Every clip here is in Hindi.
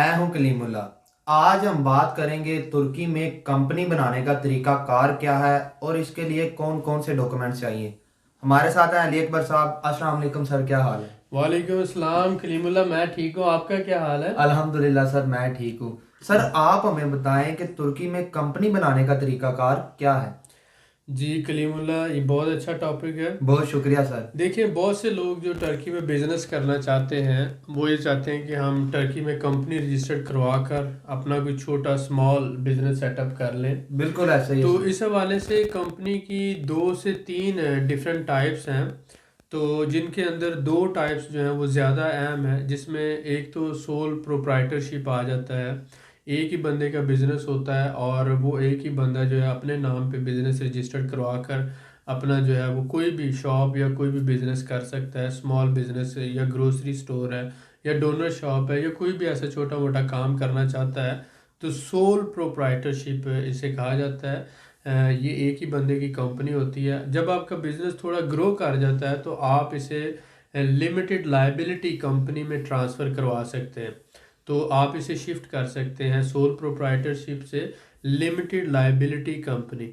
मैं हूं कलीमुल्ला। आज हम बात करेंगे तुर्की में कंपनी बनाने का तरीका कार क्या है और इसके लिए कौन कौन से डॉक्यूमेंट्स चाहिए। हमारे साथ हैं अली अकबर साहब। अस्सलाम वालेकुम सर, क्या हाल है? वालेकुम अस्सलाम कलीमुल्ला। मैं ठीक हूँ, आपका क्या हाल है? अल्हम्दुलिल्लाह सर, मैं ठीक हूँ। सर आप हमें बताएं कि तुर्की में कंपनी बनाने का तरीका कार क्या है। जी कलीमुल्ला, ये बहुत अच्छा टॉपिक है। बहुत शुक्रिया सर। देखिए, बहुत से लोग जो टर्की में बिजनेस करना चाहते हैं वो ये चाहते हैं कि हम टर्की में कंपनी रजिस्टर्ड करवा कर अपना कोई छोटा स्मॉल बिजनेस सेटअप कर लें। बिल्कुल ऐसा ही है तो सर। इस हवाले से कंपनी की दो से तीन डिफरेंट टाइप्स हैं। तो जिनके अंदर दो टाइप्स जो हैं वो ज़्यादा अहम है, जिसमें एक तो सोल प्रोप्राइटरशिप आ जाता है। एक ही बंदे का बिजनेस होता है और वो एक ही बंदा जो है अपने नाम पे बिजनेस रजिस्टर्ड करवा कर अपना जो है वो कोई भी शॉप या कोई भी बिजनेस कर सकता है। स्मॉल बिजनेस या ग्रोसरी स्टोर है या डोनर शॉप है या कोई भी ऐसा छोटा मोटा काम करना चाहता है, तो सोल प्रोप्राइटरशिप इसे कहा जाता है। ये एक ही बंदे की कंपनी होती है। जब आपका बिजनेस थोड़ा ग्रो कर जाता है तो आप इसे लिमिटेड लाइबिलिटी कंपनी में ट्रांसफ़र करवा सकते हैं। तो आप इसे शिफ्ट कर सकते हैं सोल प्रोप्राइटरशिप से लिमिटेड लाइबिलिटी कंपनी।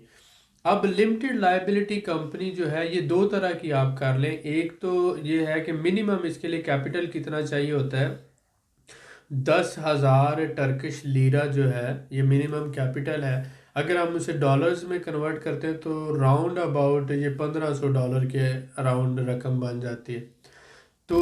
अब लिमिटेड लाइबिलिटी कंपनी जो है ये दो तरह की आप कर लें। एक तो ये है कि मिनिमम इसके लिए कैपिटल कितना चाहिए होता है। 10,000 टर्किश लीरा जो है ये मिनिमम कैपिटल है। अगर हम उसे डॉलर्स में कन्वर्ट करते हैं तो राउंड अबाउट ये $1,500 के अराउंड रकम बन जाती है। तो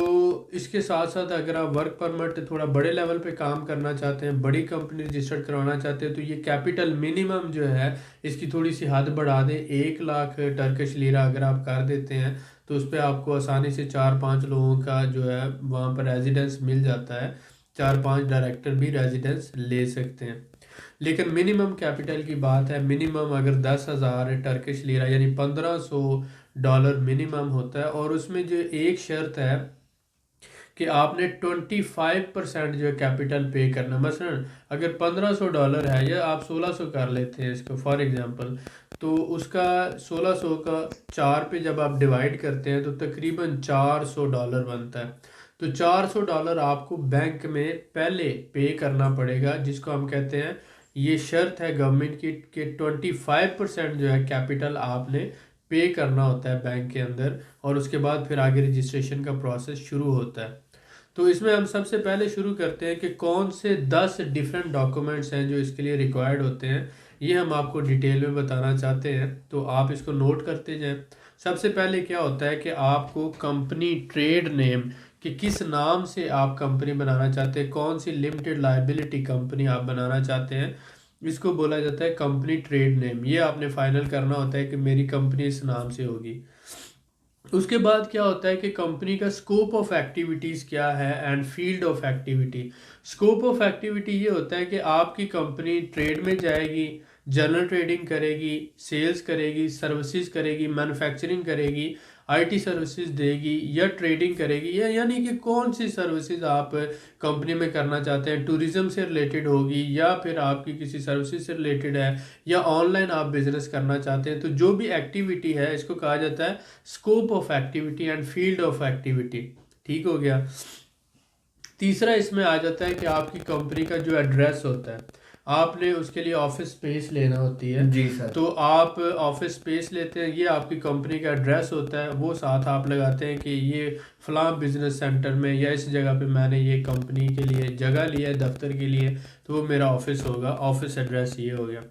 इसके साथ साथ अगर आप वर्क परमिट थोड़ा बड़े लेवल पे काम करना चाहते हैं, बड़ी कंपनी रजिस्टर्ड करवाना चाहते हैं, तो ये कैपिटल मिनिमम जो है इसकी थोड़ी सी हद बढ़ा दें। 1 लाख टर्किश लीरा अगर आप कर देते हैं तो उस पर आपको आसानी से 4-5 लोगों का जो है वहाँ पर रेजिडेंस मिल जाता है। 4-5 डायरेक्टर भी रेजिडेंस ले सकते हैं। लेकिन मिनिमम कैपिटल की बात है, मिनिमम अगर 10,000 टर्किश लीरा यानी $1,500 मिनिमम होता है। और उसमें जो एक शर्त है कि आपने 25% जो है कैपिटल पे करना। मसलन अगर $1,500 है या आप 1,600 कर लेते हैं इसको फॉर एग्जांपल, तो उसका 1,600 का 4 पे जब आप डिवाइड करते हैं तो तकरीबन $400 बनता है। तो $400 आपको बैंक में पहले पे करना पड़ेगा, जिसको हम कहते हैं, ये शर्त है गवर्नमेंट की कि 25% जो है कैपिटल आपने पे करना होता है बैंक के अंदर। और उसके बाद फिर आगे रजिस्ट्रेशन का प्रोसेस शुरू होता है। तो इसमें हम सबसे पहले शुरू करते हैं कि कौन से 10 डिफरेंट डॉक्यूमेंट्स हैं जो इसके लिए रिक्वायर्ड होते हैं। ये हम आपको डिटेल में बताना चाहते हैं, तो आप इसको नोट करते जाएं। सबसे पहले क्या होता है कि आपको कंपनी ट्रेड नेम, कि किस नाम से आप कंपनी बनाना चाहते हैं, कौन सी लिमिटेड लाइबिलिटी कंपनी आप बनाना चाहते हैं, इसको बोला जाता है कंपनी ट्रेड नेम। ये आपने फाइनल करना होता है कि मेरी कंपनी इस नाम से होगी। उसके बाद क्या होता है कि कंपनी का स्कोप ऑफ एक्टिविटीज़ क्या है and field of activity. Scope of activity ये होता है कि आपकी कंपनी ट्रेड में जाएगी, जनरल ट्रेडिंग करेगी, सेल्स करेगी, सर्विसेज करेगी, मैन्युफैक्चरिंग करेगी, आईटी सर्विसेज देगी या ट्रेडिंग करेगी, या यानी कि कौन सी सर्विसेज आप कंपनी में करना चाहते हैं। टूरिज्म से रिलेटेड होगी या फिर आपकी किसी सर्विसेज से रिलेटेड है या ऑनलाइन आप बिजनेस करना चाहते हैं। तो जो भी एक्टिविटी है इसको कहा जाता है scope of activity and field of activity. ठीक हो गया। तीसरा इसमें आ जाता है कि आपकी कंपनी का जो एड्रेस होता है, आपने उसके लिए ऑफिस स्पेस लेना होती है। जी सर। तो आप ऑफिस स्पेस लेते हैं, ये आपकी कंपनी का एड्रेस होता है। वो साथ आप लगाते हैं कि ये फलां बिजनेस सेंटर में या इस जगह पे मैंने ये कंपनी के लिए जगह लिया है दफ्तर के लिए, तो वो मेरा ऑफिस होगा। ऑफिस एड्रेस ये हो गया।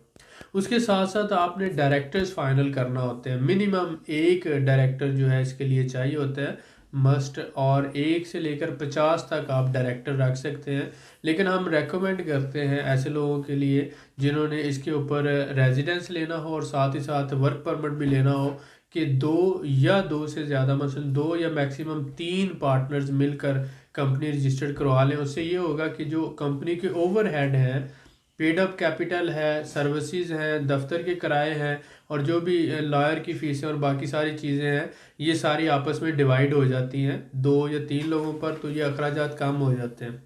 उसके साथ साथ आपने डायरेक्टर्स फाइनल करना होते हैं। मिनिमम एक डायरेक्टर जो है इसके लिए चाहिए होता है, मस्ट। और 1 से लेकर 50 तक आप डायरेक्टर रख सकते हैं। लेकिन हम रेकमेंड करते हैं ऐसे लोगों के लिए जिन्होंने इसके ऊपर रेजिडेंस लेना हो और साथ ही साथ वर्क परमिट भी लेना हो, कि दो से ज़्यादा, मसलन 2 या मैक्सिमम 3 पार्टनर्स मिलकर कंपनी रजिस्टर्ड करवा लें। उससे ये होगा कि जो कंपनी के ओवरहेड हैं, पेड अप कैपिटल है, सर्विसेज हैं, दफ्तर के किराए हैं, और जो भी लॉयर की फीसें और बाकी सारी चीज़ें हैं, ये सारी आपस में डिवाइड हो जाती हैं 2 या 3 लोगों पर। तो ये अखराजात कम हो जाते हैं।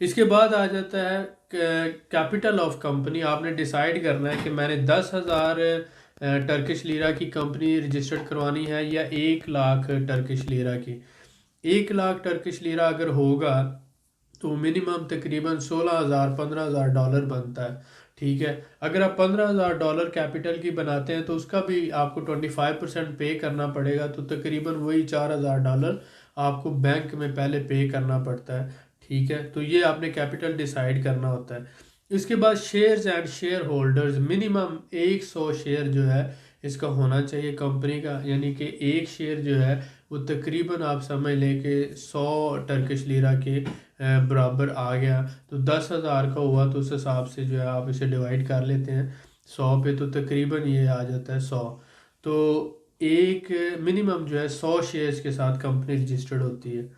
इसके बाद आ जाता है कैपिटल ऑफ कंपनी। आपने डिसाइड करना है कि मैंने 10,000 टर्किश लीरा की कंपनी रजिस्टर्ड करवानी है या 1 लाख टर्किश लीरा की। 1 लाख टर्किश लीरा अगर होगा तो मिनिमम तकरीबन 16,000 15,000 डॉलर बनता है। ठीक है, अगर आप 15,000 डॉलर कैपिटल की बनाते हैं तो उसका भी आपको 25% पे करना पड़ेगा, तो तकरीबन वही 4,000 डॉलर आपको बैंक में पहले पे करना पड़ता है। ठीक है, तो ये आपने कैपिटल डिसाइड करना होता है। इसके बाद shares and share holders, minimum 100 share जो है इसका होना चाहिए कंपनी का, यानी कि एक शेयर जो है वो तकरीबन आप समझ लें कि 100 टर्किश लीरा के बराबर आ गया। तो 10,000 का हुआ तो उस हिसाब से जो है आप इसे डिवाइड कर लेते हैं 100 पे, तो तकरीबन ये आ जाता है 100। तो एक मिनिमम जो है 100 शेयर्स के साथ कंपनी रजिस्टर्ड होती है।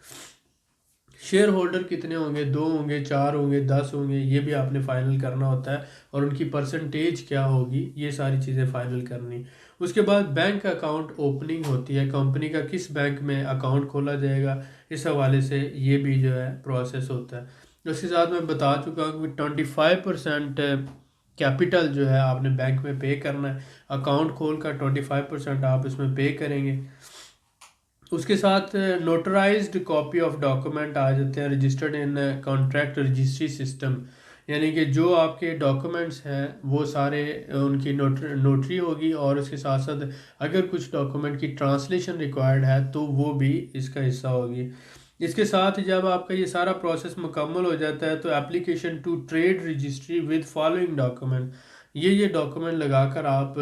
शेयर होल्डर कितने होंगे, 2 होंगे, 4 होंगे, 10 होंगे, ये भी आपने फाइनल करना होता है, और उनकी परसेंटेज क्या होगी ये सारी चीज़ें फाइनल करनी। उसके बाद बैंक अकाउंट ओपनिंग होती है, कंपनी का किस बैंक में अकाउंट खोला जाएगा, इस हवाले से ये भी जो है प्रोसेस होता है। उसके साथ मैं बता चुका हूँ कि 25% कैपिटल जो है आपने बैंक में पे करना है, अकाउंट खोल कर 25% आप इसमें पे करेंगे। उसके साथ नोटराइज्ड कॉपी ऑफ डॉक्यूमेंट आ जाते हैं, registered in contract registry system, यानी कि जो आपके डॉक्यूमेंट्स हैं वो सारे उनकी नोटरी होगी, और उसके साथ साथ अगर कुछ डॉक्यूमेंट की ट्रांसलेशन रिक्वायर्ड है तो वो भी इसका हिस्सा होगी। इसके साथ जब आपका ये सारा प्रोसेस मुकम्मल हो जाता है तो application to trade registry with following document, ये डॉक्यूमेंट लगाकर आप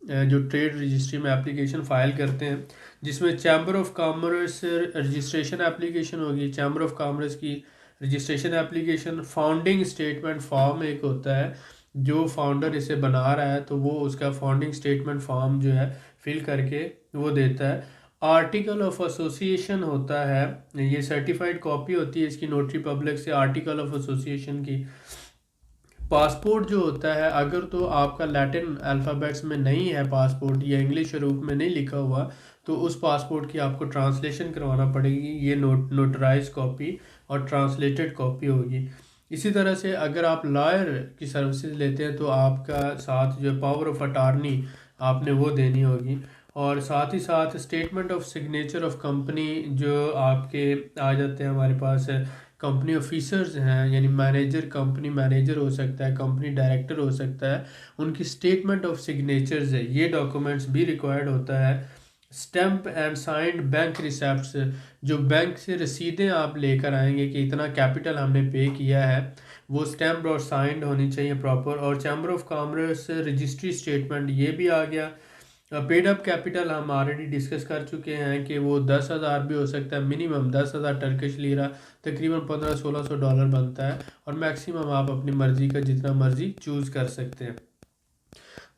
जो ट्रेड रजिस्ट्री में एप्लीकेशन फ़ाइल करते हैं, जिसमें chamber of commerce registration application होगी, चैम्बर ऑफ कॉमर्स की registration application, founding statement form एक होता है, जो फाउंडर इसे बना रहा है तो वो उसका फाउंडिंग स्टेटमेंट फॉर्म जो है फिल करके वो देता है। आर्टिकल ऑफ एसोसिएशन होता है, ये सर्टिफाइड कॉपी होती है इसकी नोटरी पब्लिक से आर्टिकल ऑफ एसोसिएशन की। पासपोर्ट जो होता है, अगर तो आपका लैटिन अल्फ़ाबेट्स में नहीं है पासपोर्ट, या इंग्लिश रूप में नहीं लिखा हुआ, तो उस पासपोर्ट की आपको ट्रांसलेशन करवाना पड़ेगी, ये नोटराइज कॉपी और ट्रांसलेटेड कॉपी होगी। इसी तरह से अगर आप लॉयर की सर्विसेज लेते हैं तो आपका साथ जो पावर ऑफ अटार्नी आपने वो देनी होगी, और साथ ही साथ statement of signature of company जो आपके आ जाते हैं हमारे पास, कंपनी ऑफिसर्स हैं, यानी मैनेजर, कंपनी मैनेजर हो सकता है, कंपनी डायरेक्टर हो सकता है, उनकी स्टेटमेंट ऑफ सिग्नेचर्स है, ये डॉक्यूमेंट्स भी रिक्वायर्ड होता है। Stamp and signed bank receipts, जो बैंक से रसीदें आप लेकर आएंगे कि इतना कैपिटल हमने पे किया है, वो स्टैम्प और साइंड होनी चाहिए प्रॉपर। और chamber of commerce registry statement, ये भी आ गया। पेड अप कैपिटल हम ऑलरेडी डिस्कस कर चुके हैं कि वो 10,000 भी हो सकता है, मिनिमम 10,000 टर्किश लीरा तकरीबन 1500-1600 डॉलर बनता है, और मैक्सिमम आप अपनी मर्ज़ी का जितना मर्ज़ी चूज़ कर सकते हैं।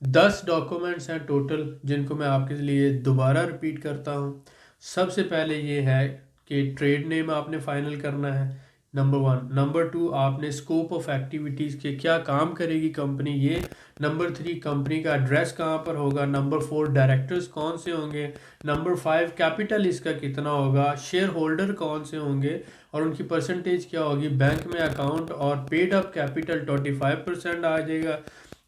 10 डॉक्यूमेंट्स हैं टोटल, जिनको मैं आपके लिए दोबारा रिपीट करता हूँ। सबसे पहले ये है कि ट्रेड नेम आपने फाइनल करना है, नंबर 1। नंबर 2, आपने स्कोप ऑफ एक्टिविटीज़ के क्या काम करेगी कंपनी, ये। नंबर 3, कंपनी का एड्रेस कहाँ पर होगा। नंबर 4, डायरेक्टर्स कौन से होंगे। नंबर 5, कैपिटल इसका कितना होगा। शेयर होल्डर कौन से होंगे और उनकी परसेंटेज क्या होगी। बैंक में अकाउंट और पेड अप कैपिटल 25% आ जाएगा।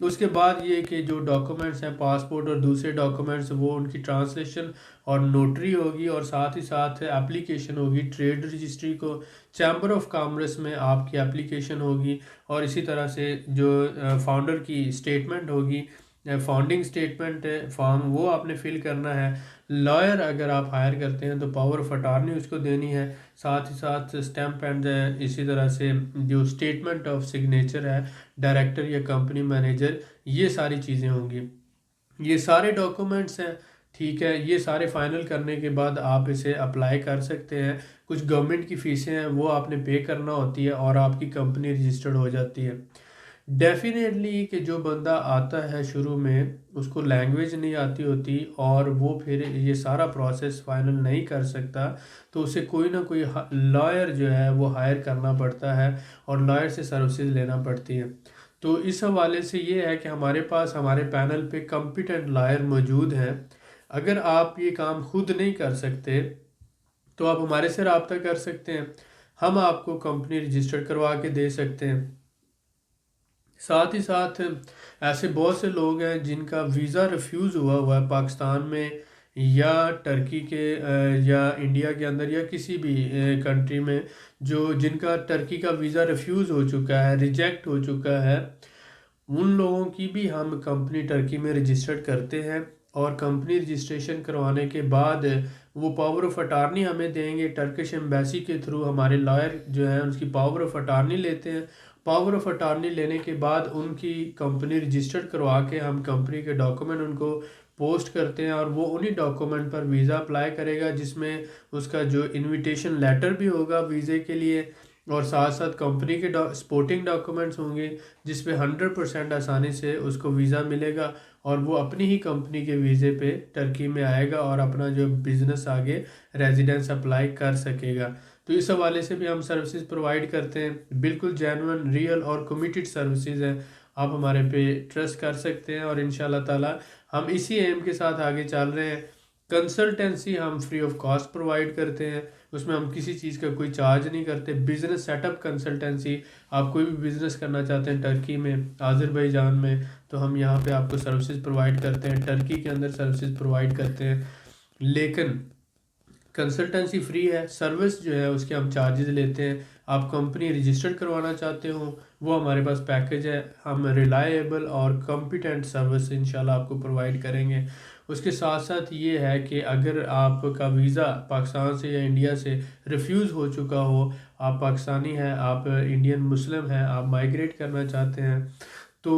उसके बाद ये कि जो डॉक्यूमेंट्स हैं, पासपोर्ट और दूसरे डॉक्यूमेंट्स, वो उनकी ट्रांसलेशन और नोटरी होगी, और साथ ही साथ एप्लीकेशन होगी ट्रेड रजिस्ट्री को। चैम्बर ऑफ कॉमर्स में आपकी एप्लीकेशन होगी, और इसी तरह से जो फाउंडर की स्टेटमेंट होगी, फाउंडिंग स्टेटमेंट फॉर्म, वो आपने फिल करना है। लॉयर अगर आप हायर करते हैं तो पावर ऑफ अटॉर्नी उसको देनी है, साथ ही साथ स्टैम्प एंड इसी तरह से जो स्टेटमेंट ऑफ सिग्नेचर है डायरेक्टर या कंपनी मैनेजर, ये सारी चीज़ें होंगी। ये सारे डॉक्यूमेंट्स हैं, ठीक है। ये सारे फाइनल करने के बाद आप इसे अप्लाई कर सकते हैं। कुछ गवर्नमेंट की फ़ीसें हैं वो आपने पे करना होती है, और आपकी कंपनी रजिस्टर्ड हो जाती है। डेफिनेटली कि जो बंदा आता है शुरू में, उसको लैंग्वेज नहीं आती होती और वो फिर ये सारा प्रोसेस फाइनल नहीं कर सकता, तो उसे कोई ना कोई लॉयर जो है वो हायर करना पड़ता है, और लॉयर से सर्विसेज लेना पड़ती है। तो इस हवाले से ये है कि हमारे पास हमारे पैनल पे कॉम्पिटेंट लॉयर मौजूद हैं। अगर आप ये काम खुद नहीं कर सकते तो आप हमारे से रब्ता कर सकते हैं, हम आपको कंपनी रजिस्टर्ड करवा के दे सकते हैं। साथ ही साथ ऐसे बहुत से लोग हैं जिनका वीज़ा रिफ्यूज़ हुआ हुआ है पाकिस्तान में या टर्की के या इंडिया के अंदर या किसी भी कंट्री में जो जिनका टर्की का वीज़ा रिफ्यूज़ हो चुका है, रिजेक्ट हो चुका है, उन लोगों की भी हम कंपनी टर्की में रजिस्टर्ड करते हैं। और कंपनी रजिस्ट्रेशन करवाने के बाद वो पावर ऑफ अटार्नी हमें देंगे टर्किश एम्बेसी के थ्रू। हमारे लॉयर जो है उसकी पावर ऑफ अटार्नी लेते हैं। पावर ऑफ अटार्नी लेने के बाद उनकी कंपनी रजिस्टर्ड करवा के हम कंपनी के डॉक्यूमेंट उनको पोस्ट करते हैं और वो उन्हीं डॉक्यूमेंट पर वीज़ा अप्लाई करेगा, जिसमें उसका जो इनविटेशन लेटर भी होगा वीज़े के लिए और साथ साथ कंपनी के सपोर्टिंग डॉक्यूमेंट्स होंगे जिस पे 100% आसानी से उसको वीज़ा मिलेगा और वो अपनी ही कंपनी के वीज़े पे टर्की में आएगा और अपना जो बिज़नेस आगे रेजिडेंस अप्लाई कर सकेगा। तो इस हवाले से भी हम सर्विसेज प्रोवाइड करते हैं। बिल्कुल जेन्युइन, रियल और कमिटेड सर्विसेज हैं। आप हमारे पे ट्रस्ट कर सकते हैं और इंशाल्लाह ताला हम इसी एम के साथ आगे चल रहे हैं। कंसल्टेंसी हम फ्री ऑफ कॉस्ट प्रोवाइड करते हैं, उसमें हम किसी चीज़ का कोई चार्ज नहीं करते। बिज़नेस सेटअप कंसल्टेंसी, आप कोई भी बिज़नेस करना चाहते हैं टर्की में, आज़रबाईजान में, तो हम यहाँ पे आपको सर्विसेज प्रोवाइड करते हैं। टर्की के अंदर सर्विसेज प्रोवाइड करते हैं, लेकिन कंसल्टेंसी फ्री है। सर्विस जो है उसके हम चार्जेस लेते हैं। आप कंपनी रजिस्टर्ड करवाना चाहते हो, वो हमारे पास पैकेज है। हम रिलायबल और कॉम्पिटेंट सर्विस इंशाल्लाह आपको प्रोवाइड करेंगे। उसके साथ साथ ये है कि अगर आपका वीज़ा पाकिस्तान से या इंडिया से रिफ्यूज़ हो चुका हो, आप पाकिस्तानी हैं, आप इंडियन मुस्लिम हैं, आप माइग्रेट करना चाहते हैं, तो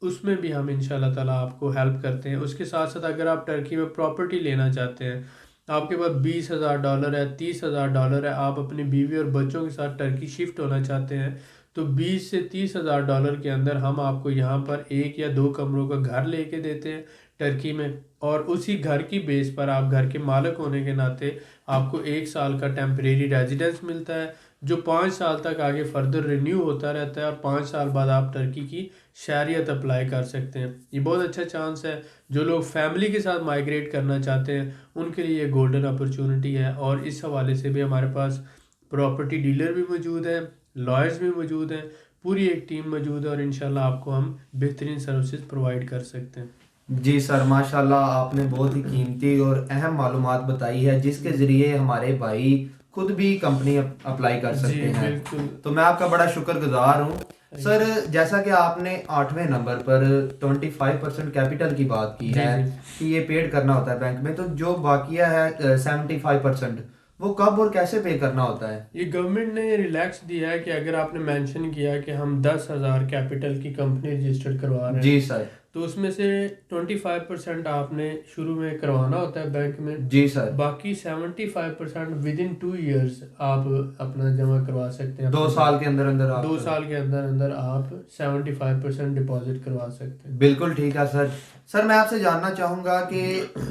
उसमें भी हम इंशाल्लाह ताला आपको हेल्प करते हैं। उसके साथ साथ अगर आप टर्की में प्रॉपर्टी लेना चाहते हैं, आपके पास $20,000 है, $30,000 है, आप अपनी बीवी और बच्चों के साथ टर्की शिफ्ट होना चाहते हैं, तो $20,000 से $30,000 के अंदर हम आपको यहाँ पर 1 या 2 कमरों का घर लेके देते हैं टर्की में। और उसी घर की बेस पर आप घर के मालिक होने के नाते आपको 1 साल का टेम्परेरी रेजिडेंस मिलता है, जो 5 साल तक आगे फर्दर रिन्यू होता रहता है और 5 साल बाद आप टर्की की शहरियत अप्लाई कर सकते हैं। ये बहुत अच्छा चांस है। जो लोग फैमिली के साथ माइग्रेट करना चाहते हैं उनके लिए ये गोल्डन अपॉर्चुनिटी है। और इस हवाले से भी हमारे पास प्रॉपर्टी डीलर भी मौजूद है, लॉयर्स भी मौजूद हैं, पूरी एक टीम मौजूद है और इंशाल्लाह आपको हम बेहतरीन सर्विसेज प्रोवाइड कर सकते हैं। जी सर, माशाल्लाह आपने बहुत ही कीमती और अहम मालूमात बताई है जिसके ज़रिए हमारे भाई खुद भी कंपनी अप्लाई कर जी सकते हैं। बिल्कुल। तो मैं आपका बड़ा शुक्रगुजार हूँ सर। जैसा कि आपने 8वें नंबर पर 25% कैपिटल की बात की जी है जी। कि ये पेड करना होता है बैंक में, तो जो बाकिया है 75% वो कब और कैसे पे करना होता है? ये गवर्नमेंट ने रिलैक्स दिया है कि अगर आपने मेंशन किया कि हम 10,000 कैपिटल की कंपनी रजिस्टर्ड करवा रहे हैं, जी सर। तो उसमें से 25% आपने शुरू में करवाना होता है बैंक में। जी सर। बाकी 75% विद इन 2 ईयर्स आप अपना जमा करवा सकते हैं। 2 साल के अंदर अंदर आप 2 साल के अंदर अंदर आप 75% डिपॉजिट करवा सकते हैं। बिल्कुल ठीक है सर। सर मैं आपसे जानना चाहूँगा कि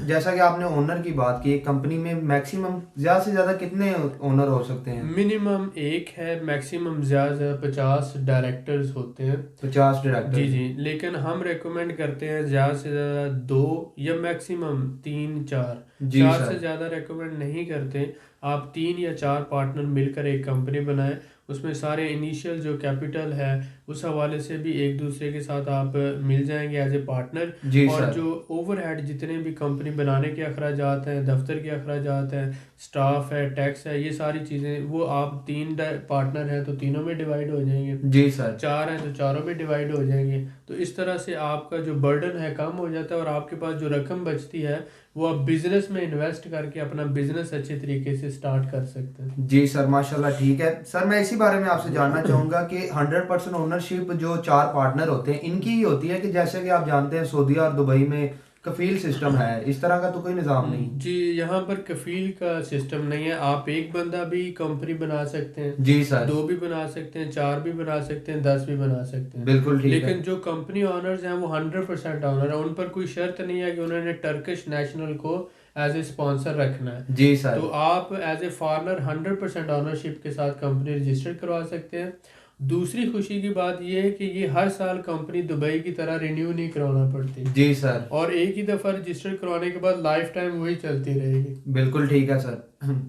जैसा कि आपने ओनर की बात की, कंपनी में मैक्सिमम ज़्यादा से ज़्यादा कितने ओनर हो सकते हैं? मिनिमम 1 है, मैक्सिमम ज़्यादा 50 डायरेक्टर्स होते हैं। 50 डायरेक्टर? जी जी, लेकिन हम रेकमेंड करते हैं ज़्यादा से ज़्यादा 2 या मैक्सिमम 3-4। जी 4 सर। से ज़्यादा रेकमेंड नहीं करते। आप 3 या 4 पार्टनर मिलकर एक कंपनी बनाएं, उसमें सारे इनिशियल जो कैपिटल है उस हवाले से भी एक दूसरे के साथ आप मिल जाएंगे एज ए पार्टनर। जी और सर। जो ओवरहेड जितने भी कंपनी बनाने के अखराजात हैं, दफ्तर के अखराजात हैं, स्टाफ है, टैक्स है, ये सारी चीज़ें वो आप 3 पार्टनर हैं तो तीनों में डिवाइड हो जाएंगे, जी सर। 4 हैं तो चारों में डिवाइड हो जाएंगे। तो इस तरह से आपका जो बर्डन है कम हो जाता है और आपके पास जो रकम बचती है वो आप बिजनेस में इन्वेस्ट करके अपना बिजनेस अच्छे तरीके से स्टार्ट कर सकते हैं। जी सर, माशाल्लाह ठीक है। सर मैं इसी बारे में आपसे जानना चाहूँगा कि 100% ओनरशिप जो 4 पार्टनर होते हैं इनकी ही होती है कि जैसे कि आप जानते हैं सऊदी और दुबई में कफील सिस्टम है, इस तरह का तो कोई निज़ाम नहीं? जी, यहाँ पर कफील का सिस्टम नहीं है। आप एक बंदा भी कंपनी बना सकते हैं, जी सर। 2 भी बना सकते हैं, 4 भी बना सकते हैं, 10 भी बना सकते हैं। बिल्कुल ठीक है। लेकिन जो कंपनी ऑनर्स हैं वो 100% ऑनर है। उन पर कोई शर्त नहीं है कि उन्होंने टर्किश नेशनल को एज ए स्पॉन्सर रखना है। जी सर। तो आप एज ए फॉरनर 100% ऑनरशिप के साथ कंपनी रजिस्टर करवा सकते हैं दूसरी खुशी की बात यह है कि ये हर साल कंपनी दुबई की तरह रिन्यू नहीं करवाना पड़ती, जी सर। और एक ही दफ़ा रजिस्टर करवाने के बाद लाइफ टाइम वही चलती रहेगी। बिल्कुल ठीक है सर।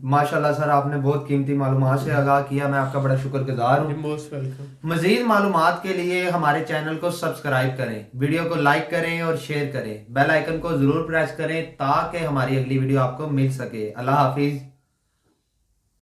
माशाल्लाह सर, आपने बहुत कीमती मालूमात से आगाह किया, मैं आपका बड़ा शुक्रगुजार जी, हूँ। Most welcome. मजीद मालूमात के लिए हमारे चैनल को सब्सक्राइब करें, वीडियो को लाइक करें और शेयर करें, बेल आइकन को ज़रूर प्रेस करें ताकि हमारी अगली वीडियो आपको मिल सके। अल्लाह हाफिज़।